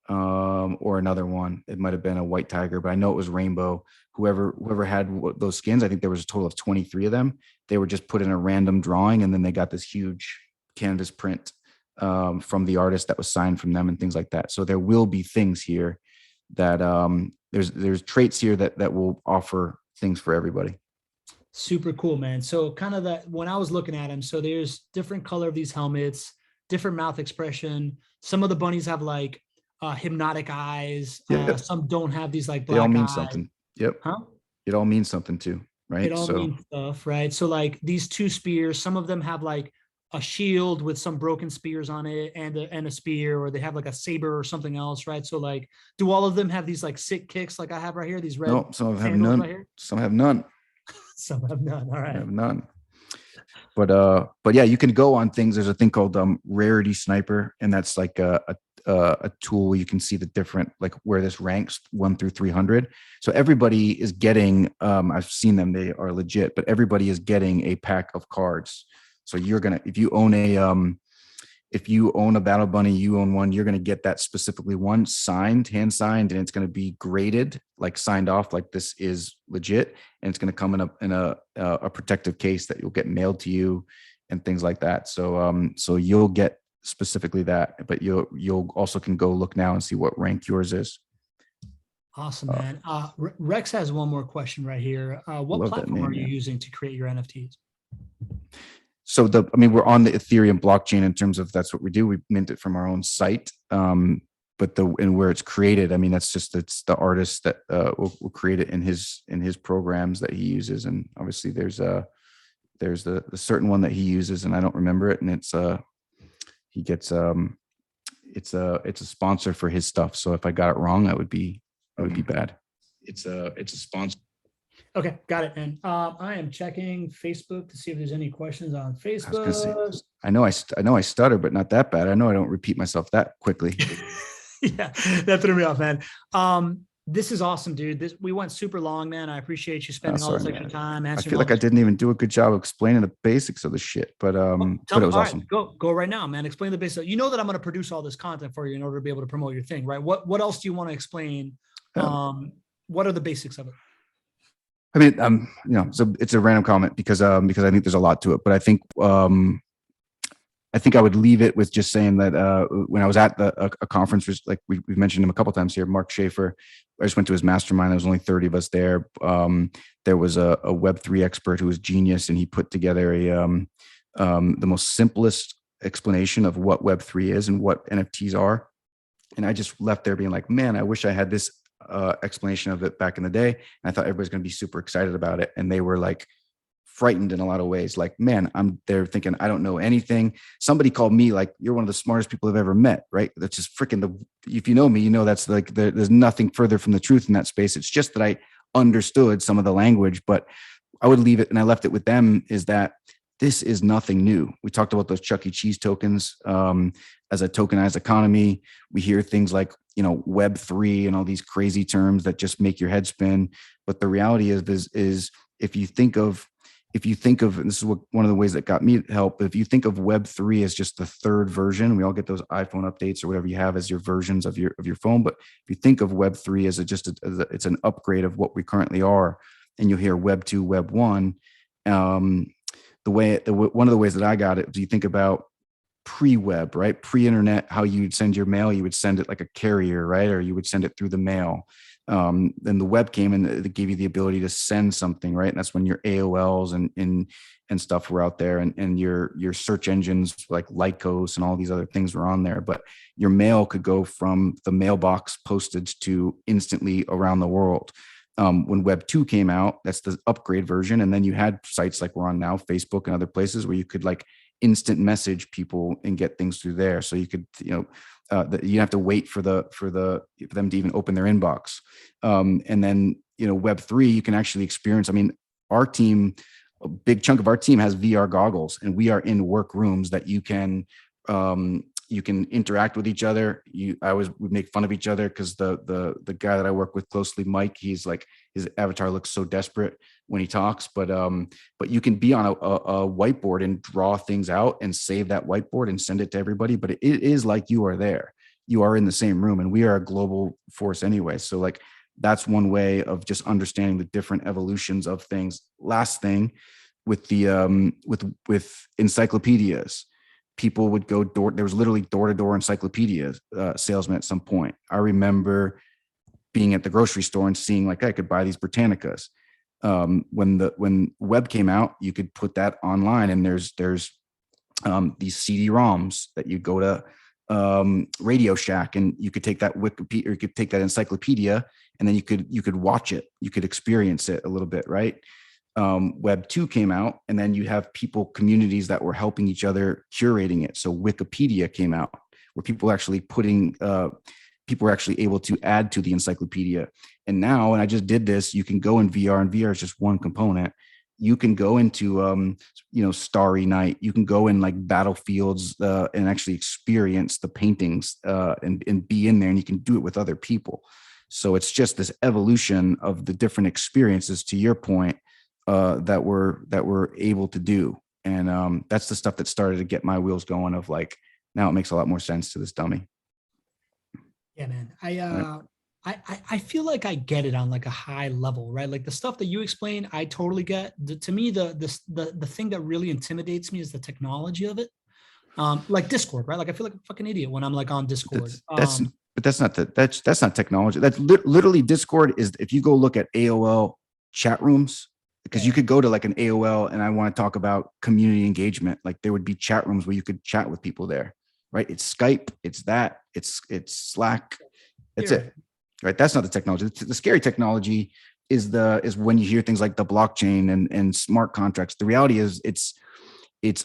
Speaker 2: or another one? It might have been a white tiger, but I know it was rainbow. Whoever had those skins, I think there was a total of 23 of them. They were just put in a random drawing, and then they got this huge canvas print from the artist that was signed from them and things like that. So there will be things here that there's traits here that will offer things for everybody.
Speaker 1: Super cool, man. So kind of that, when I was looking at them, so there's different color of these helmets, different mouth expression. Some of the bunnies have like hypnotic eyes.
Speaker 2: Yep.
Speaker 1: Some don't have these like black
Speaker 2: eyes. They all mean
Speaker 1: eyes.
Speaker 2: something. Yep.
Speaker 1: Huh?
Speaker 2: It all means something too, right?
Speaker 1: It all means stuff, right? So like these 2 spears, some of them have like a shield with some broken spears on it and a spear, or they have like a saber or something else, right? So like, do all of them have these like sick kicks like I have right here? These red.
Speaker 2: No, some have none.
Speaker 1: Right here?
Speaker 2: Some have none.
Speaker 1: Some have none. All right.
Speaker 2: Some have none. But yeah, you can go on things. There's a thing called Rarity Sniper, and that's like a a tool where you can see the different, like where this ranks 1 through 300. So everybody is getting, I've seen them, they are legit, but everybody is getting a pack of cards. So you're going to, if you own a Battle Bunny, you own one, you're going to get that specifically one signed, hand signed, and it's going to be graded, like signed off, like this is legit. And it's going to come in a protective case that you'll get mailed to you and things like that. So, so you'll get specifically that, but you'll also can go look now and see what rank yours is.
Speaker 1: Awesome, man. Rex has one more question right here. What platform are you using to create your NFTs?
Speaker 2: So we're on the Ethereum blockchain in terms of that's what we do. We mint it from our own site. But where it's created, I mean, it's the artist that will create it in his programs that he uses. And obviously there's the certain one that he uses, and I don't remember it. And it's he gets it's a sponsor for his stuff. So if I got it wrong, that would be bad. It's a sponsor.
Speaker 1: Okay, got it. And I am checking Facebook to see if there's any questions on Facebook.
Speaker 2: I know I stutter, but not that bad. I know I don't repeat myself that quickly.
Speaker 1: Yeah, that threw me off, man. This is awesome, dude. We went super long, man. I appreciate you spending all this extra time.
Speaker 2: I feel like I didn't even do a good job of explaining the basics of the shit, but it was awesome.
Speaker 1: Right, go right now, man. Explain the basics. You know that I'm going to produce all this content for you in order to be able to promote your thing, right? What else do you want to explain? What are the basics of it?
Speaker 2: I mean, so it's a random comment because I think there's a lot to it, but I think I would leave it with just saying that when I was at a conference, which like we've mentioned him a couple of times here, Mark Schaefer, I just went to his mastermind. There was only 30 of us there. There was a Web3 expert who was genius, and he put together the most simplest explanation of what Web3 is and what NFTs are. And I just left there being like, man, I wish I had this explanation of it back in the day. And I thought everybody's going to be super excited about it. And they were like frightened in a lot of ways. Like, man, I'm there thinking, I don't know anything. Somebody called me like, you're one of the smartest people I've ever met. Right. That's just freaking if you know me, you know, that's like, there's nothing further from the truth in that space. It's just that I understood some of the language, but I would leave it. And I left it with them is that this is nothing new. We talked about those Chuck E. Cheese tokens as a tokenized economy. We hear things like, Web3 and all these crazy terms that just make your head spin. But the reality is if you think of, and this is one of the ways that got me help. If you think of Web3 as just the third version, we all get those iPhone updates or whatever you have as your versions of your phone. But if you think of Web3 as it's an upgrade of what we currently are, and you'll hear Web 2, Web 1. One of the ways that I got it, do you think about pre-web, right? Pre-internet, how you'd send your mail, you would send it like a carrier, right? Or you would send it through the mail. Then the web came and it gave you the ability to send something, right? And that's when your AOLs and stuff were out there, and your search engines like Lycos and all these other things were on there. But your mail could go from the mailbox postage to instantly around the world. When Web 2 came out, that's the upgrade version. And then you had sites like we're on now, Facebook and other places where you could like instant message people and get things through there. So you could, you have to wait for them to even open their inbox. And then, Web 3, you can actually experience, I mean, our team, a big chunk of our team has VR goggles, and we are in work rooms that you can interact with each other. We make fun of each other because the guy that I work with closely, Mike, he's like, his avatar looks so desperate when he talks, but you can be on a whiteboard and draw things out and save that whiteboard and send it to everybody. But it is like you are there, you are in the same room, and we are a global force anyway. So like, that's one way of just understanding the different evolutions of things. Last thing with the with encyclopedias, people would go there was literally door-to-door encyclopedia salesmen at some point. I remember being at the grocery store and seeing like I could buy these Britannicas. When web came out, you could put that online, and there's these CD-ROMs that you go to Radio Shack, and you could take that Wikipedia, or you could take that encyclopedia, and then you could watch it, you could experience it a little bit, right? Web 2 came out, and then you have communities that were helping each other curating it. So Wikipedia came out, where people actually people were actually able to add to the encyclopedia. And now, and I just did this, you can go in VR, and VR is just one component. you can go into, Starry Night. You can go in like battlefields and actually experience the paintings and be in there, and you can do it with other people. So it's just this evolution of the different experiences, to your point, that we're able to do. And that's the stuff that started to get my wheels going of like, now it makes a lot more sense to this dummy.
Speaker 1: Yeah, man.
Speaker 2: Right.
Speaker 1: I feel like I get it on like a high level, right? Like the stuff that you explain, I totally get. To me, the thing that really intimidates me is the technology of it. Like Discord, right? Like I feel like a fucking idiot when I'm like on Discord.
Speaker 2: But that's not technology. That's literally Discord is, if you go look at AOL chat rooms, because you could go to like an AOL and I want to talk about community engagement. Like there would be chat rooms where you could chat with people there, right? It's Skype, it's Slack. That's it. Right. That's not the technology. The scary technology is when you hear things like the blockchain and smart contracts. The reality is it's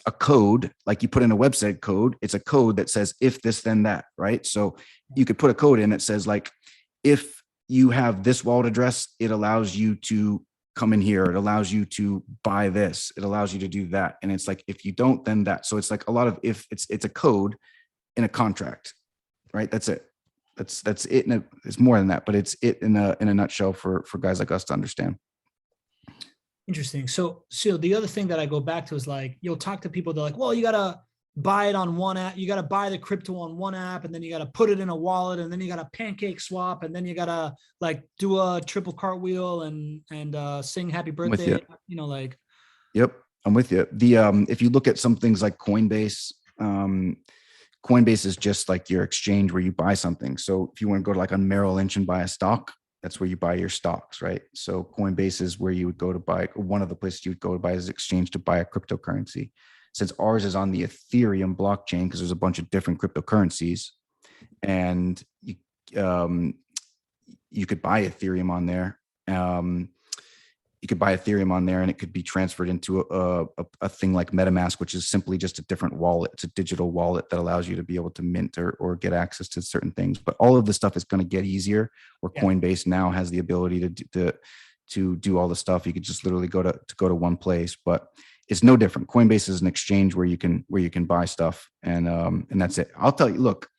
Speaker 2: a code, like you put in a website code. It's a code that says if this, then that, right? So you could put a code in that says like, if you have this wallet address, it allows you to come in here. It allows you to buy this. It allows you to do that. And it's like, if you don't, then that. So it's like a lot of, if it's a code in a contract, right? That's it. That's it. It's more than that, but it's it in a nutshell for guys like us to understand.
Speaker 1: Interesting. So the other thing that I go back to is like, you'll talk to people, they're like, well, you got to buy it on one app. You got to buy the crypto on one app, and then you got to put it in a wallet, and then you got to pancake swap, and then you got to like do a triple cartwheel and sing happy birthday. Like.
Speaker 2: Yep. I'm with you. If you look at some things like Coinbase, Coinbase is just like your exchange where you buy something. So if you want to go to like on Merrill Lynch and buy a stock, that's where you buy your stocks, right? So Coinbase is where you would go to buy, one of the places you would go to buy is exchange to buy a cryptocurrency. Since ours is on the Ethereum blockchain, because there's a bunch of different cryptocurrencies, and you could buy Ethereum on there. You could buy Ethereum on there and it could be transferred into a thing like MetaMask, which is simply just a different wallet. It's a digital wallet that allows you to be able to mint or get access to certain things. But all of this stuff is going to get easier, where Coinbase now has the ability to do all the stuff. You could just literally go to one place, but it's no different. Coinbase is an exchange where you can buy stuff, and that's it. I'll tell you, look,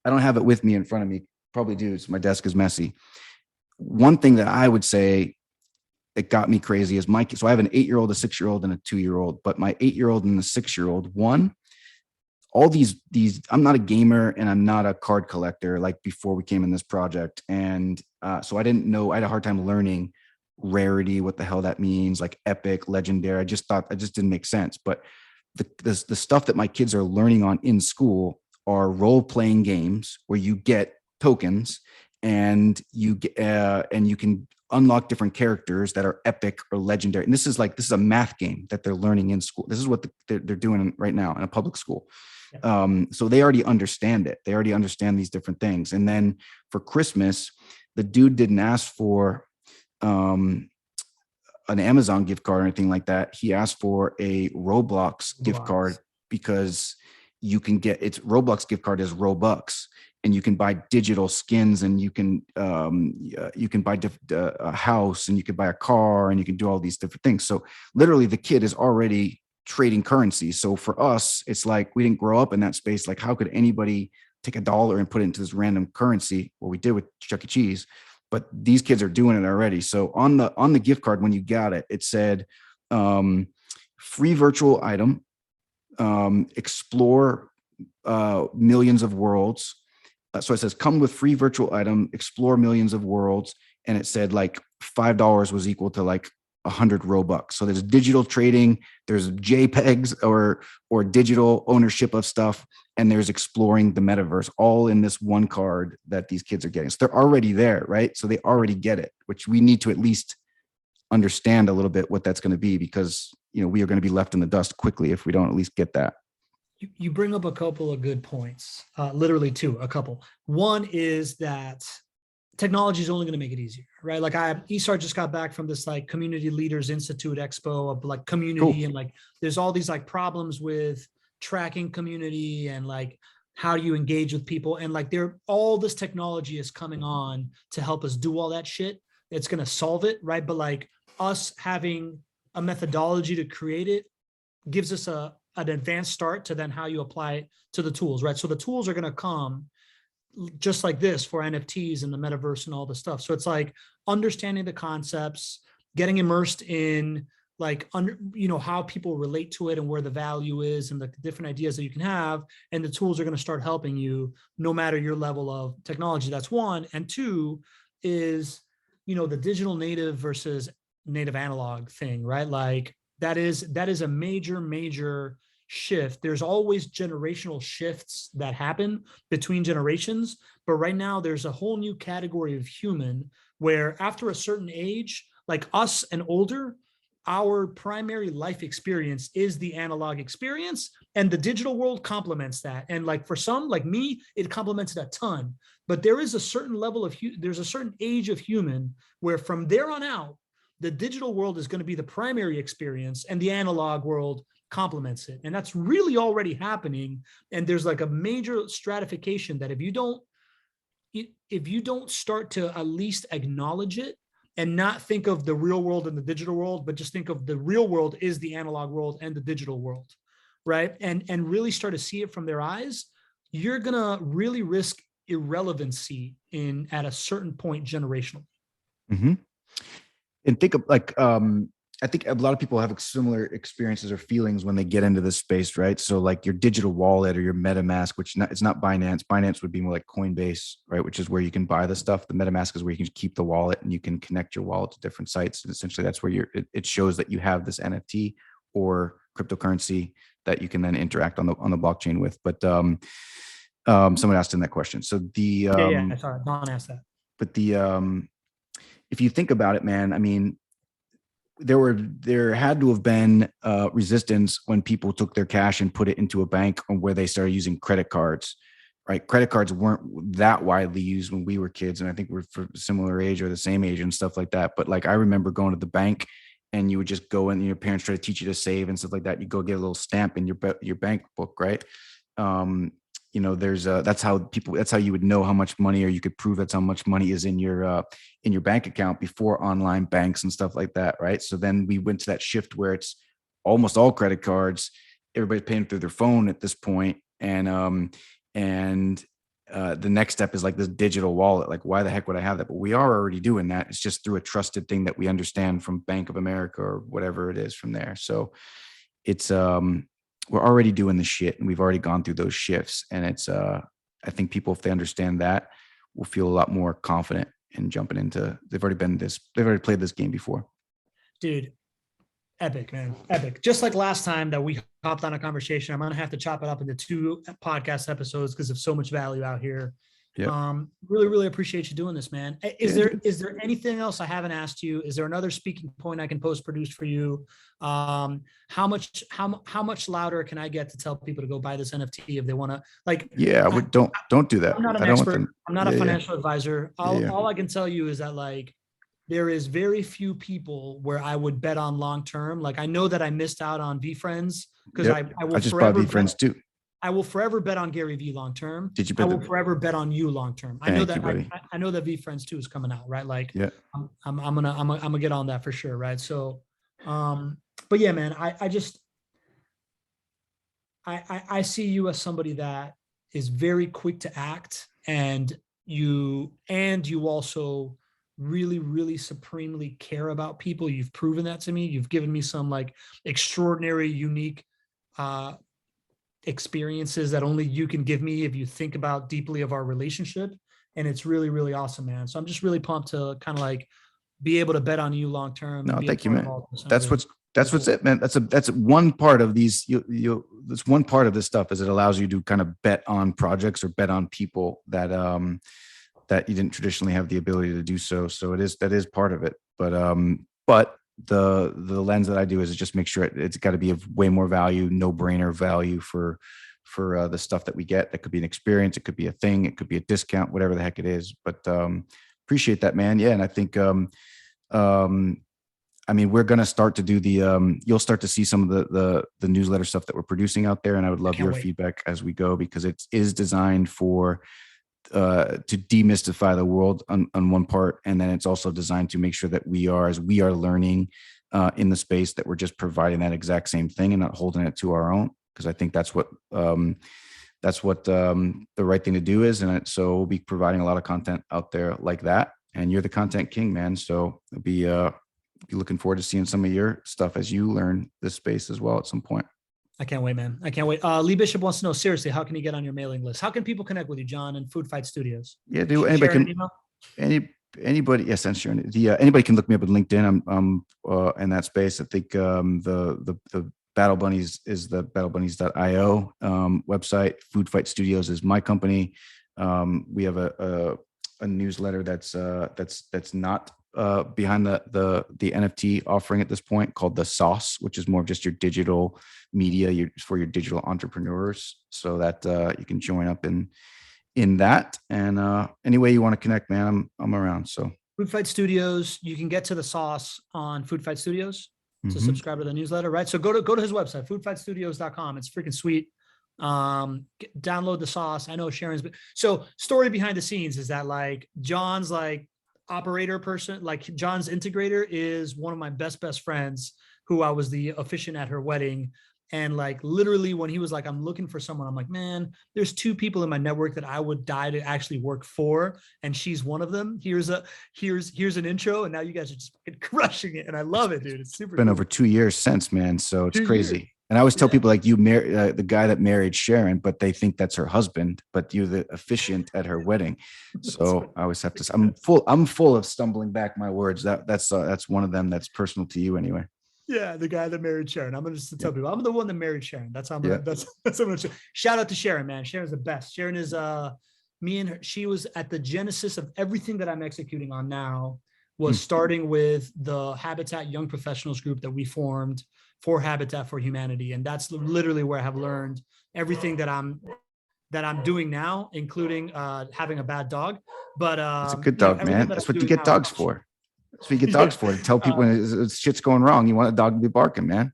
Speaker 2: I don't have it with me in front of me. Probably do. My desk is messy. One thing that I would say that got me crazy is so I have an 8-year-old, a 6-year-old, and a 2-year-old. But my 8-year-old and the 6-year-old, all these, I'm not a gamer and I'm not a card collector like before we came in this project. And so I didn't know, I had a hard time learning rarity, what the hell that means, like epic, legendary. I just didn't make sense. But the stuff that my kids are learning on in school are role-playing games where you get tokens and you can unlock different characters that are epic or legendary. And this is a math game that they're learning in school. This is what they're doing right now in a public school. So they already understand it. They already understand these different things. And then for Christmas, the dude didn't ask for an Amazon gift card or anything like that. He asked for a Roblox gift card, because you can get, it's Roblox gift card is Robux, and you can buy digital skins, and you can buy a house, and you can buy a car, and you can do all these different things. So literally the kid is already trading currency. So for us, it's like, we didn't grow up in that space. Like, how could anybody take $1 and put it into this random currency? Well, we did with Chuck E. Cheese, but these kids are doing it already. So on the gift card, when you got it, it said free virtual item, explore millions of worlds. So it says, come with free virtual item, explore millions of worlds. And it said like $5 was equal to like 100 Robux. So there's digital trading, there's JPEGs or digital ownership of stuff, and there's exploring the metaverse, all in this one card that these kids are getting. So they're already there, right? So they already get it, which we need to at least understand a little bit what that's going to be, because we are going to be left in the dust quickly if we don't at least get that.
Speaker 1: You bring up a couple of good points, literally a couple. One is that technology is only going to make it easier, right? Like ESAR just got back from this like Community Leaders Institute Expo of like community. Cool. And like, there's all these like problems with tracking community and like, how do you engage with people? And like all this technology is coming on to help us do all that shit. It's going to solve it, right? But like us having a methodology to create it gives us an advanced start to then how you apply it to the tools, right? So the tools are going to come just like this for NFTs and the metaverse and all the stuff. So it's like understanding the concepts, getting immersed in like, how people relate to it and where the value is and the different ideas that you can have. And the tools are going to start helping you no matter your level of technology. That's one. And two is, the digital native versus native analog thing, right? Like that is a major shift. There's always generational shifts that happen between generations, but right now there's a whole new category of human where after a certain age, like us and older, our primary life experience is the analog experience, and the digital world complements that. And like for some, like me, it complements it a ton. But there is a certain level of there's a certain age of human where from there on out, the digital world is going to be the primary experience, and the analog world complements it. And that's really already happening. And there's like a major stratification that if you don't start to at least acknowledge it and not think of the real world and the digital world, but just think of the real world is the analog world and the digital world, right? And really start to see it from their eyes, you're going to really risk irrelevancy at a certain point generationally.
Speaker 2: Mm-hmm. And think of like, I think a lot of people have similar experiences or feelings when they get into this space, right? So like your digital wallet or your MetaMask, it's not Binance. Binance would be more like Coinbase, right? Which is where you can buy the stuff. The MetaMask is where you can keep the wallet and you can connect your wallet to different sites. And essentially that's where it shows that you have this NFT or cryptocurrency that you can then interact on the blockchain with. But someone asked in that question. So
Speaker 1: Sorry, Don asked that.
Speaker 2: But if you think about it, man, I mean, there had to have been resistance when people took their cash and put it into a bank, or where they started using credit cards, right? Credit cards weren't that widely used when we were kids, and I think we're for similar age or the same age and stuff like that. But like I remember going to the bank, and you would just go in, and your parents try to teach you to save and stuff like that. You go get a little stamp in your bank book, right? That's how you would know how much money, or you could prove that's how much money is in your bank account before online banks and stuff like that, right? So then we went to that shift where it's almost all credit cards. Everybody's paying through their phone at this point, and the next step is like this digital wallet. Like, why the heck would I have that? But we are already doing that. It's just through a trusted thing that we understand from Bank of America or whatever it is from there. So it's we're already doing the shit, and we've already gone through those shifts. And it's, I think people, if they understand that, will feel a lot more confident in jumping into, they've already played this game before.
Speaker 1: Dude, epic, man. Epic. Just like last time that we hopped on a conversation, I'm going to have to chop it up into 2 podcast episodes because of so much value out here. Yeah. Really, really appreciate you doing this, man. Is there anything else I haven't asked you? Is there another speaking point I can post produce for you? How much louder can I get to tell people to go buy this NFT if they want to? Like,
Speaker 2: yeah, don't do that.
Speaker 1: I'm not an expert. I'm not a financial advisor. All I can tell you is that like there is very few people where I would bet on long term. Like I know that I missed out on VFriends because I just bought VFriends too. I will forever bet on GaryVee long term.
Speaker 2: Did you bet?
Speaker 1: I will forever bet on you long term. I know that VFriends 2 is coming out, right? Like, yeah, I'm gonna get on that for sure, right? So, but yeah, man, I see you as somebody that is very quick to act, and you also really, really supremely care about people. You've proven that to me. You've given me some like extraordinary, unique experiences that only you can give me if you think about deeply of our relationship. And it's really, really awesome, man. So I'm just really pumped to kind of like be able to bet on you long term.
Speaker 2: No, thank you, man. That's what's it, man. That's one part of these. That's one part of this stuff is it allows you to kind of bet on projects or bet on people that that you didn't traditionally have the ability to do so. So that is part of it. But the lens that I do is just make sure it's got to be of way more value, no brainer value for the stuff that we get. That could be an experience, it could be a thing, it could be a discount, whatever the heck it is. But appreciate that, man. Yeah, and I think I mean, we're gonna start to do you'll start to see some of the newsletter stuff that we're producing out there, and I would love your feedback as we go, because it is designed to demystify the world on one part, and then it's also designed to make sure that we are learning, in the space that we're just providing that exact same thing and not holding it to our own. Because I think that's what the right thing to do is. And so we'll be providing a lot of content out there like that. And you're the content king, man. So I'll be looking forward to seeing some of your stuff as you learn this space as well at some point.
Speaker 1: I can't wait, man. I can't wait. Lee Bishop wants to know, seriously, how can you get on your mailing list? How can people connect with you, John, and Food Fight Studios?
Speaker 2: Yeah, do anybody can anybody? Yes, I'm sure. Anybody can look me up on LinkedIn. I'm in that space. I think the Battle Bunnies is the battlebunnies.io website. Food Fight Studios is my company. We have a newsletter that's not behind the NFT offering at this point, called The Sauce, which is more of just your digital media for your digital entrepreneurs, so that you can join up in that. And any way you want to connect, man, I'm around. So
Speaker 1: Food Fight Studios, you can get to The Sauce on Food Fight Studios to subscribe to the newsletter, right? So go to his website, foodfightstudios.com. It's freaking sweet. Download The Sauce. I know Sharon's so story behind the scenes is that like John's like operator person, like John's integrator is one of my best friends who I was the officiant at her wedding. And like literally when he was like, I'm looking for someone, I'm like, man, there's 2 people in my network that I would die to actually work for, and she's one of them. Here's an intro, and now you guys are just crushing it, and I love it, dude. It's super.
Speaker 2: Been over 2 years since, man. So it's
Speaker 1: 2
Speaker 2: crazy.
Speaker 1: years.
Speaker 2: And I always tell people like, you married the guy that married Sharon, but they think that's her husband, but you're the officiant at her wedding. So I always have to. I'm full of stumbling back my words. That's one of them that's personal to you anyway.
Speaker 1: Yeah, the guy that married Sharon. I'm gonna just tell people I'm the one that married Sharon. That's how I'm gonna, that's I'm gonna shout out to Sharon, man. Sharon's the best. Sharon is me and her. She was at the genesis of everything that I'm executing on now. Was starting with the Habitat Young Professionals group that we formed for Habitat for Humanity, and that's literally where I have learned everything that I'm doing now, including having a bad dog. But
Speaker 2: it's a good dog, man. That's what you get dogs for. That's what you get dogs for, to tell people when shit's going wrong. You want a dog to be barking, man.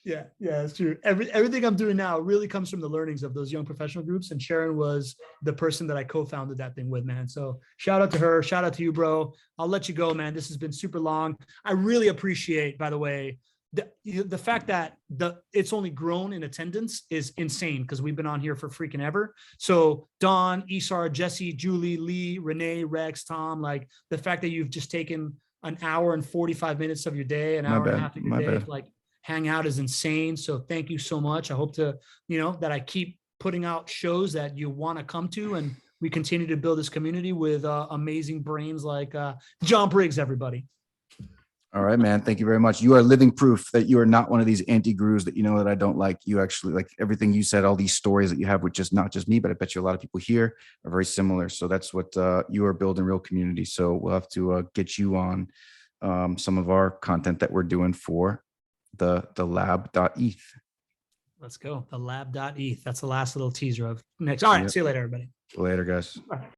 Speaker 1: Yeah, it's true. Everything I'm doing now really comes from the learnings of those young professional groups. And Sharon was the person that I co-founded that thing with, man. So shout out to her. Shout out to you, bro. I'll let you go, man. This has been super long. I really appreciate, by the way, the fact that it's only grown in attendance is insane, because we've been on here for freaking ever. So Don, Isar, Jesse, Julie, Lee, Renee, Rex, Tom, like the fact that you've just taken an hour and 45 minutes of your day, an hour and a half of your day to like hang out is insane. So thank you so much. I hope to, that I keep putting out shows that you want to come to, and we continue to build this community with amazing brains like Jon Briggs, everybody.
Speaker 2: All right, man. Thank you very much. You are living proof that you are not one of these anti-gurus that that I don't like. You actually, like everything you said, all these stories that you have with just not just me, but I bet you a lot of people here are very similar. So that's what you are building, real community. So we'll have to get you on some of our content that we're doing for the lab.eth.
Speaker 1: Let's go. The lab.eth. That's the last little teaser of next. All right. See you later, everybody.
Speaker 2: Later, guys. Bye.